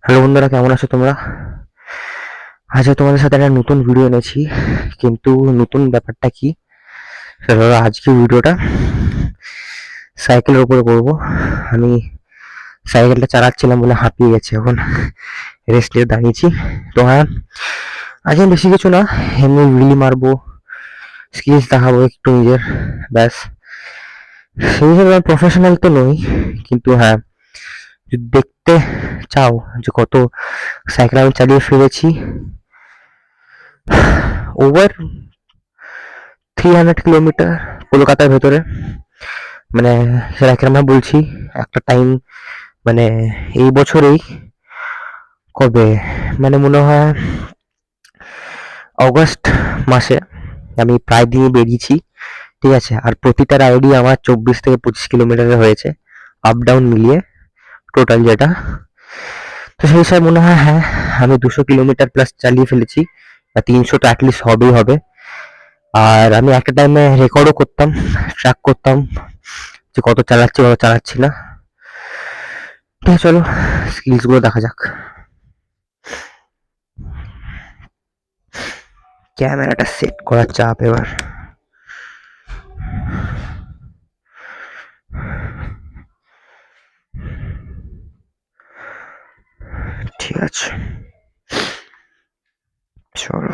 Hello বন্ধুরা, কেমন আছো তোমরা? আজকে তোমাদের সাথে একটা নতুন ভিডিও এনেছি, কিন্তু নতুন ব্যাপারটা কি সেটা হলো আজকে ভিডিওটা সাইকেলের উপরে করব। আমি সাইকেলটা চালাচ্ছিলাম বলে হাঁপিয়ে গেছি, এখন রেস্ট নিয়ে দাঁড়িয়েছি। তো হ্যাঁ, আজকে বেশি কিছু না, এমনি রিলি মারবো, স্কিলস দেখাবো একটু নিজের, ব্যাস। সেই হিসেবে আমি প্রফেশনাল তো নই, কিন্তু হ্যাঁ, যদি দেখতে চাও যে কত সাইকেল আমি চালিয়ে ফিরেছি, ওভার 300 কিলোমিটার কলকাতার ভেতরে, মানে সেটা কেন বলছি, একটা টাইম, মানে এই বছরেই, কবে, মানে মনে হয় অগস্ট মাসে আমি প্রায় দিনই বেরিয়েছি। ঠিক আছে, আর প্রতিটা রাইডই আমার 24 থেকে 25 কিলোমিটারের হয়েছে, আপ ডাউন মিলিয়ে টোটাল যেটা। তো সেই হিসাবে মনে হয় হ্যাঁ, আমি 200 কিলোমিটার প্লাস চালিয়ে ফেলেছি, বা 300 তো অ্যাটলিস্ট হবেই হবে। আর আমি একটা টাইমে রেকর্ডও করতাম, ট্র্যাক করতাম যে কত চালাচ্ছি কত চালাচ্ছি না। ঠিক আছে, চলো স্কিলস গুলো দেখা যাক। ক্যামেরাটা সেট করার চাপ এবার। ঠিক আছে, চলো।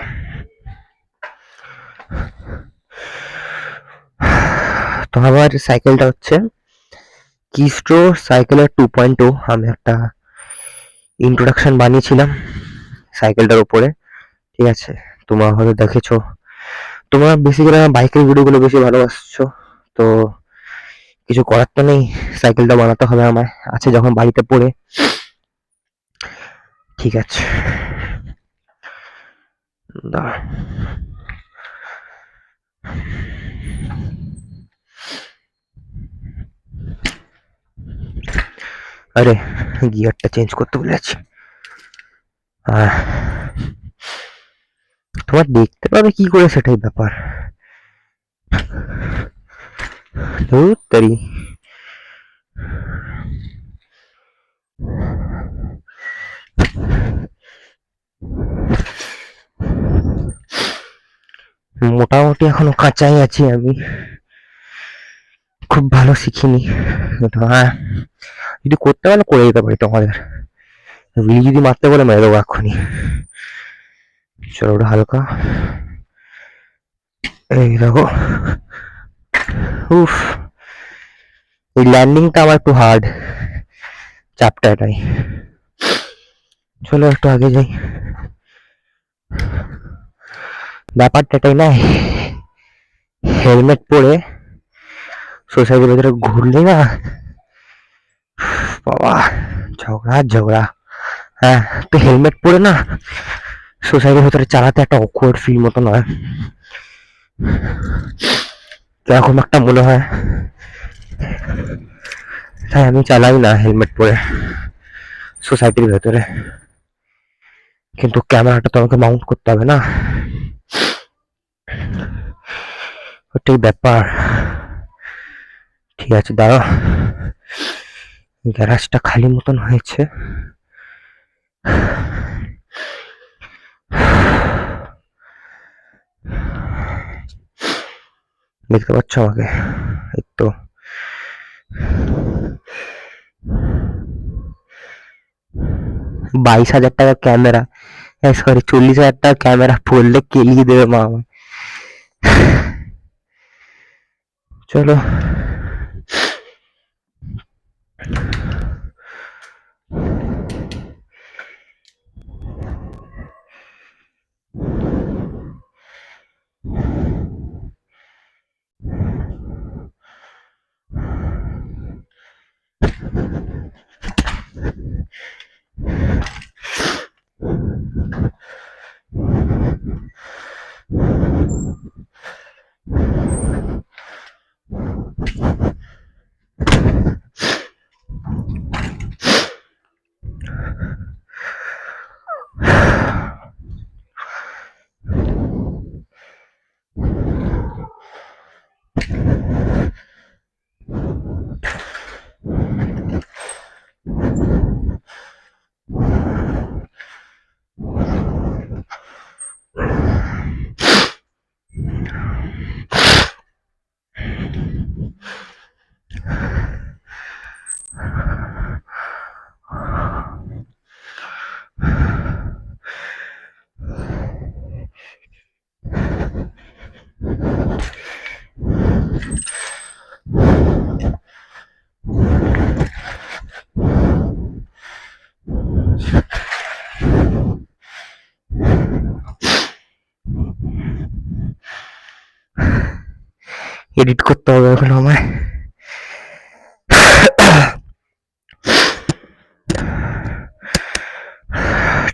তো আমার সাইকেলটা হচ্ছে কিস্ট্রো সাইকেলের 2.0। আমি একটা ইন্ট্রোডাকশন বানিয়েছিলাম সাইকেলটার উপরে। ঠিক আছে, তোমরা হয়তো দেখেছো, তোমরা বেসিক্যালি আমার বাইকের ভিডিওগুলো বেশি ভালোবাসছো। তো কিছু করার তো নেই, সাইকেলটা বানাতে হবে আমায়, আছে যখন বাড়িতে পড়ে। ঠিক আছে, দাঁড়া। আরে, গিয়ারটা চেঞ্জ করতে ভুলে যাচ্ছি। তোমার দেখতে পাবে কি করে, সেটাই ব্যাপার। ধুর তেরি। মোটামুটি এখনো কাঁচাই আছি আমি, খুব ভালো শিখিনি। কিন্তু হ্যাঁ, যদি করতে পারলে করে দিতে পারি তোমাদের। রিল যদি মারতে বলে মেরে দেবো এক্ষুনি। চলো, ওটা হালকা, এই দেখো। উফ, এই ল্যান্ডিংটা আমার একটু হার্ড, চাপটা এটাই। চলো একটু আগে যাই। ব্যাপারটা এটাই না, হেলমেট পরে সোসাইটির ভেতরে ঘুরলে না, বাবা, ঝগড়া ঝগড়া। হ্যাঁ, তো হেলমেট পরে না সোসাইটির ভেতরে চালাতে একটা অকওয়ার্ড ফিল মতো নয়, এরকম একটা মনে হয়। তাই আমি চালাই না হেলমেট পরে সোসাইটির ভেতরে। কিন্তু ক্যামেরাটা তো আমাকে মাউন্ট করতে হবে না, ওটাই ব্যাপার। ঠিক আছে, দাঁড়া, গ্যারাজটা খালি মতন হয়েছে। দেখতে পাচ্ছ আমাকে? এই তো। 22,000 টাকার ক্যামেরা, সরি 40,000 টাকার ক্যামেরা পড়লে কেলিয়ে দেবে মা আমায়। চলো, এডিট করতে হবে এখন আমায়।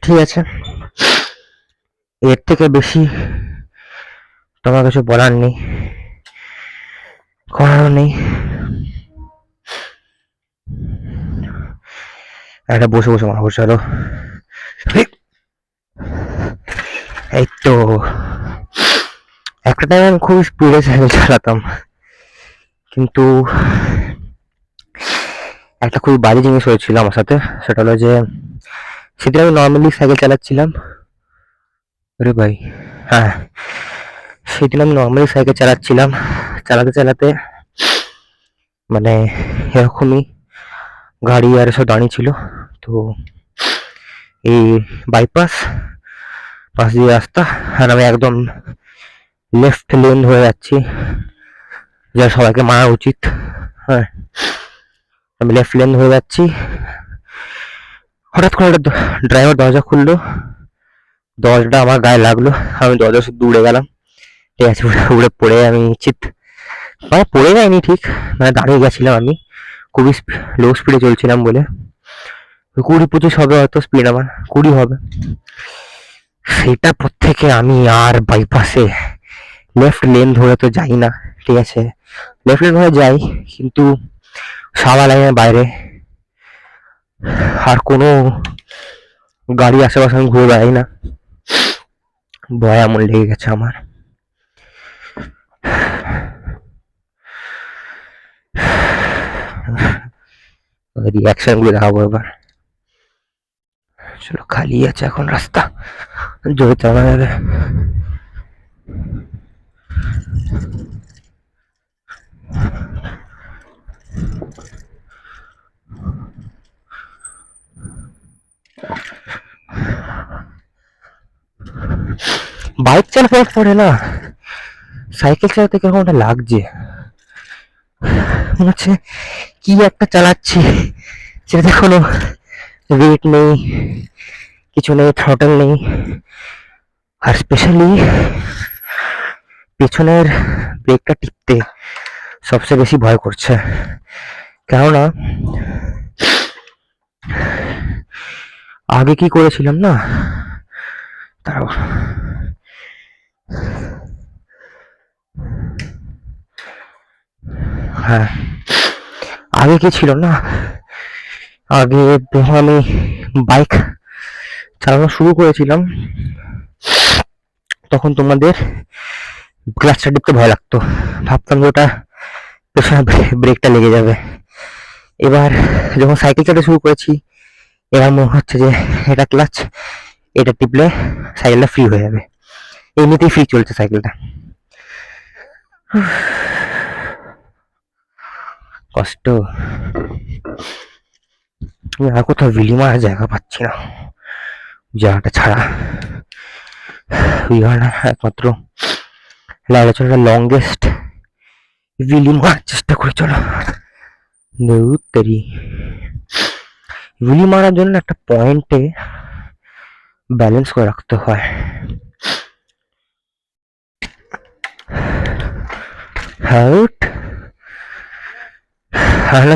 ঠিক আছে, এর থেকে বেশি তোমার কিছু বলার নেই, করারও নেই। একটা বসে বসে মারবো, চলো। এই তো একটা টাইম আমি খুব স্পিডে সাইকেল চালাতাম, কিন্তু একটা খুবই বাজে জিনিস হয়েছিল আমার সাথে। সেটা হলো যে সেদিন আমি নর্মালি সাইকেল চালাচ্ছিলাম। আরে ভাই, হ্যাঁ, সেদিন আমি নর্মালি সাইকেল চালাচ্ছিলাম, চালাতে চালাতে মানে এরকমই গাড়ি আর সব দাঁড়িয়ে ছিল। তো এই বাইপাস পাশ দিয়ে রাস্তা, আর আমি একদম লেফট লেন হয়ে যাচ্ছি, যা সবাইকে মারা উচিত। হ্যাঁ, আমি লেফট লেন হয়ে যাচ্ছি, হঠাৎ করে একটা ড্রাইভার দরজা খুললো, দরজাটা আমার গায়ে লাগলো, আমি দরজা শুধু উড়ে গেলাম। ঠিক আছে, উড়ে পড়ে আমি চিৎ, মানে পড়ে যায়নি ঠিক, মানে দাঁড়িয়ে গেছিলাম আমি, খুবই লো স্পিডে চলছিলাম বলে। 20-25 হবে হয়তো স্পিড, আমার 20 হবে। সেটার পর থেকে আমি আর বাইপাসে লেফট লেন ধরে তো যাই না। ঠিক আছে, লেফট লেন ধরে যাই, কিন্তু সাদা লাইনের বাইরে আর কোনো গাড়ি আশেপাশে আমি ঘুরে বেড়াই না। ভয় এমন লেগে গেছে আমার। রিয়াকশন গুলো দেখাবো এবার। চলো, খালি আছে এখন রাস্তা, জোরে চালানো যাবে। বাইক চালানোর পরে না সাইকেল চালাতে কিরকম একটা লাগছে, মনে হচ্ছে কি একটা চালাচ্ছি, সেটাতে কোনো ওয়েট নেই, কিছু নেই, থ্রটল নেই। আর স্পেশালি পেছনের ব্রেকটা টিপতে সবচেয়ে বেশি ভয় করছে, কেননা আগে কি করেছিলাম না, তারাও হ্যাঁ, আগে কি ছিল না, আগে যখন আমি বাইক চালানো শুরু করেছিলাম তখন তোমাদের ক্লাচটা টিপতে ভয় লাগতো, ভাবতাম যে ওটা পেছনে ব্রেকটা লেগে যাবে। এবার যখন সাইকেল চালাতে শুরু করেছি, এবার মনে হচ্ছে যে এটা ক্লাচ, এটা টিপলে সাইকেলটা ফ্রি হয়ে যাবে, এমনিতেই ফ্রি চলছে সাইকেলটা। কষ্ট, আমি আর কোথাও ভিলি মারার জায়গা পাচ্ছি না, জায়গাটা ছাড়া একমাত্র লাইলাচনের লংগেস্ট ভিলি মারার চেষ্টা করি। চলো, ভিলি মারার জন্য একটা পয়েন্টে ব্যালেন্স করে রাখতে হয়।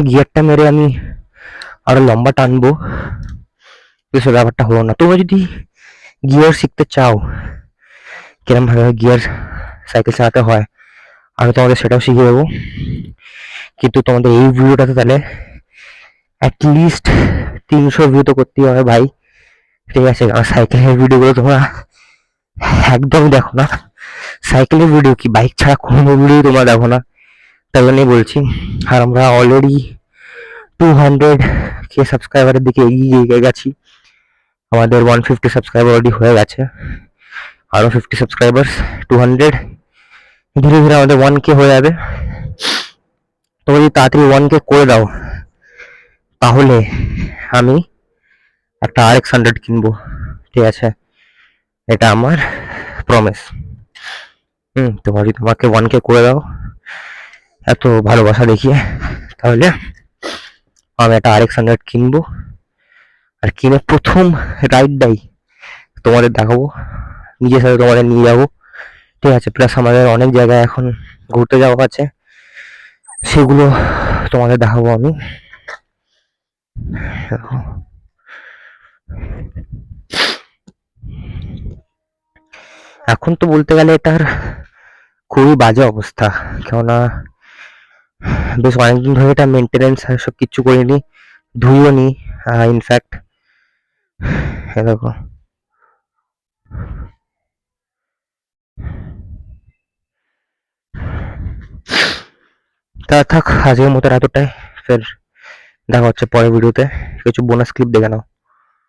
গিয়ারটা মেরে আমি আরো লম্বা টানবো, কিছু ব্যাপারটা হলো না। তোমরা যদি গিয়ার শিখতে চাও, কিরম ভাবে গিয়ার সাইকেল চালাতে হয়, আমি তোমাদের সেটাও শিখিয়ে দেবো। কিন্তু তোমাদের এই ভিডিওটাতে তাহলে অ্যাটলিস্ট 300 ভিউ তো করতেই হবে ভাই। ঠিক আছে, আর সাইকেলের ভিডিওগুলো তোমরা একদম দেখো না, সাইকেলের ভিডিও কি বাইক ছাড়া কোনো ভিডিও তোমরা দেখো না, তাই জন্যই বলছি। আর আমরা অলরেডি 200K সাবস্ক্রাইবারের দিকে এগিয়ে গেছি, আমাদের 150 সাবস্ক্রাইবার অলরেডি হয়ে গেছে, আরো 50 সাবস্ক্রাইবার, 200, ধীরে ধীরে আমাদের 1K হয়ে যাবে। তোমরা যদি তাড়াতাড়ি 1K করে দাও, তাহলে আমি একটা RX 100 কিনবো। ঠিক আছে, এটা আমার প্রমিস। তোমরা যদি তোমাকে 1K করে দাও এত ভালোবাসা দেখিয়ে, তাহলে আমি একটা RX 100 কিনবো, আর কিনে প্রথম রাইডটাই তোমাদের দেখাবো, নিজের সাথে তোমাদের নিয়ে যাবো। ঠিক আছে, প্লাস আমাদের অনেক জায়গায় এখন ঘুরতে যাওয়া আছে, সেগুলো তোমাদের দেখাবো আমি। দেখো, এখন তো বলতে গেলে এটার খুবই বাজে অবস্থা, কেননা বেশ অনেকদিন ধরে এটা মেনটেনেন্স সব কিচ্ছু করিনি, ধুইও নি। ইনফ্যাক্ট দেখো, তা থাক আজকের মতো এতটাই। ফের দেখা হচ্ছে পরের ভিডিওতে। কিছু বোনাস ক্লিপ দেখে নাও।